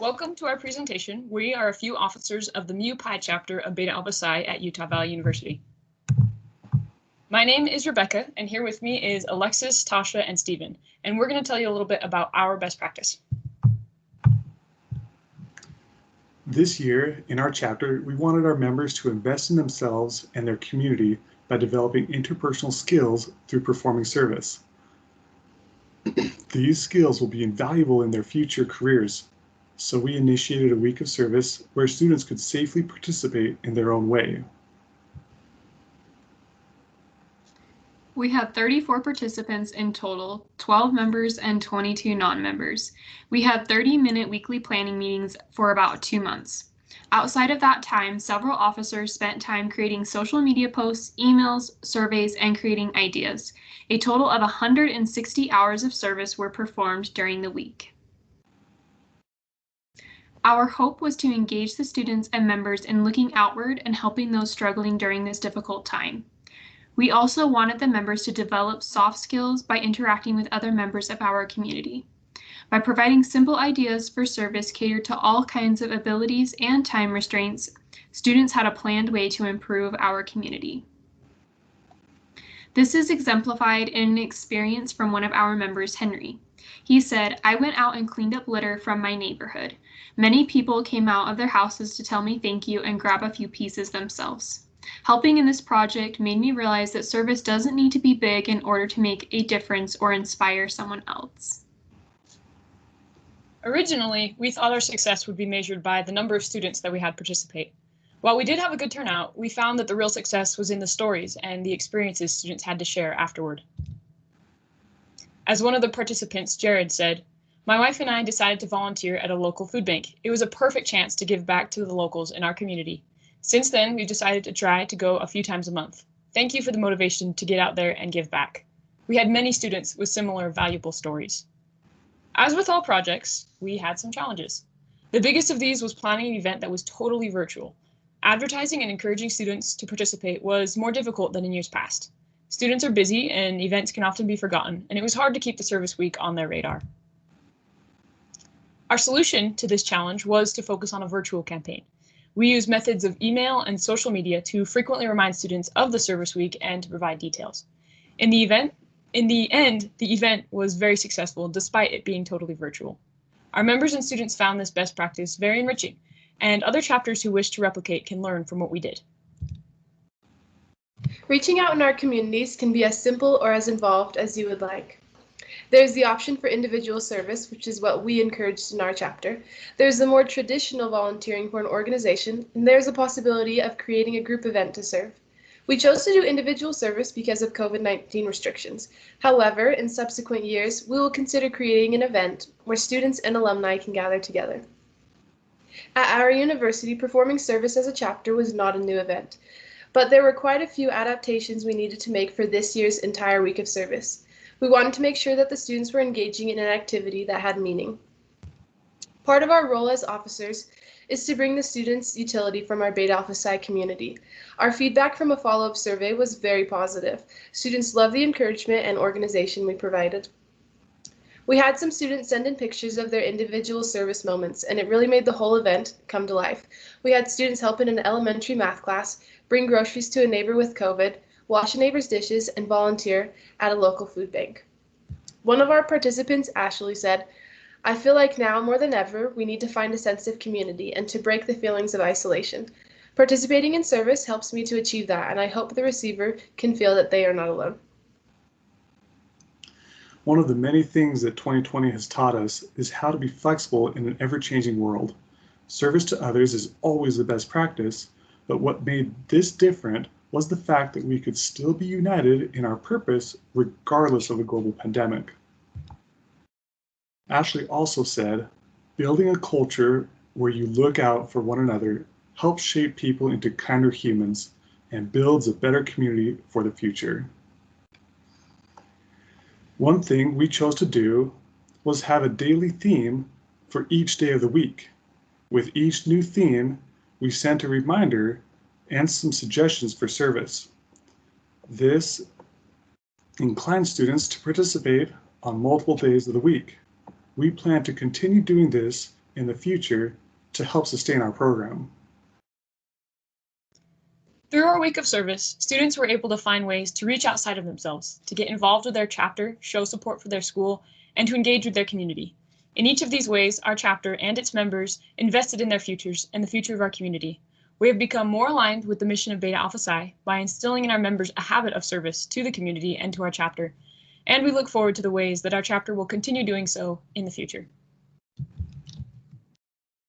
Welcome to our presentation. We are a few officers of the Mu Pi chapter of Beta Alpha Psi at Utah Valley University. My name is Rebecca, and here with me is Alexis, Tasha, and Stephen, and we're going to tell you a little bit about our best practice. This year, in our chapter, we wanted our members to invest in themselves and their community by developing interpersonal skills through performing service. These skills will be invaluable in their future careers, so we initiated a week of service where students could safely participate in their own way. We had 34 participants in total, 12 members and 22 non-members. We had 30-minute weekly planning meetings for about 2 months. Outside of that time, several officers spent time creating social media posts, emails, surveys, and creating ideas. A total of 160 hours of service were performed during the week. Our hope was to engage the students and members in looking outward and helping those struggling during this difficult time. We also wanted the members to develop soft skills by interacting with other members of our community. By providing simple ideas for service catered to all kinds of abilities and time restraints, students had a planned way to improve our community. This is exemplified in an experience from one of our members, Henry. He said, "I went out and cleaned up litter from my neighborhood. Many people came out of their houses to tell me thank you and grab a few pieces themselves. Helping in this project made me realize that service doesn't need to be big in order to make a difference or inspire someone else." Originally, we thought our success would be measured by the number of students that we had participate. While we did have a good turnout, we found that the real success was in the stories and the experiences students had to share afterward. As one of the participants, Jared, said, "My wife and I decided to volunteer at a local food bank. It was a perfect chance to give back to the locals in our community. Since then, we've decided to try to go a few times a month. Thank you for the motivation to get out there and give back." We had many students with similar valuable stories. As with all projects, we had some challenges. The biggest of these was planning an event that was totally virtual. Advertising and encouraging students to participate was more difficult than in years past. Students are busy and events can often be forgotten, and it was hard to keep the service week on their radar. Our solution to this challenge was to focus on a virtual campaign. We use methods of email and social media to frequently remind students of the service week and to provide details. In the end, the event was very successful despite it being totally virtual. Our members and students found this best practice very enriching, and other chapters who wish to replicate can learn from what we did. Reaching out in our communities can be as simple or as involved as you would like. There's the option for individual service, which is what we encouraged in our chapter. There's the more traditional volunteering for an organization, and there's a possibility of creating a group event to serve. We chose to do individual service because of COVID-19 restrictions. However, in subsequent years, we will consider creating an event where students and alumni can gather together. At our university, performing service as a chapter was not a new event, but there were quite a few adaptations we needed to make for this year's entire week of service. We wanted to make sure that the students were engaging in an activity that had meaning. Part of our role as officers is to bring the students utility from our Beta Alpha Psi community. Our feedback from a follow-up survey was very positive. Students loved the encouragement and organization we provided. We had some students send in pictures of their individual service moments, and it really made the whole event come to life. We had students help in an elementary math class, bring groceries to a neighbor with COVID, wash a neighbor's dishes, and volunteer at a local food bank. One of our participants, Ashley, said, "I feel like now more than ever, we need to find a sense of community and to break the feelings of isolation. Participating in service helps me to achieve that, and I hope the receiver can feel that they are not alone." One of the many things that 2020 has taught us is how to be flexible in an ever-changing world. Service to others is always the best practice, but what made this different was the fact that we could still be united in our purpose regardless of a global pandemic. Ashley also said, "Building a culture where you look out for one another helps shape people into kinder humans and builds a better community for the future." One thing we chose to do was have a daily theme for each day of the week. With each new theme, we sent a reminder and some suggestions for service. This inclined students to participate on multiple days of the week. We plan to continue doing this in the future to help sustain our program. Through our week of service, students were able to find ways to reach outside of themselves, to get involved with their chapter, show support for their school, and to engage with their community. In each of these ways, our chapter and its members invested in their futures and the future of our community. We have become more aligned with the mission of Beta Alpha Psi by instilling in our members a habit of service to the community and to our chapter, and we look forward to the ways that our chapter will continue doing so in the future.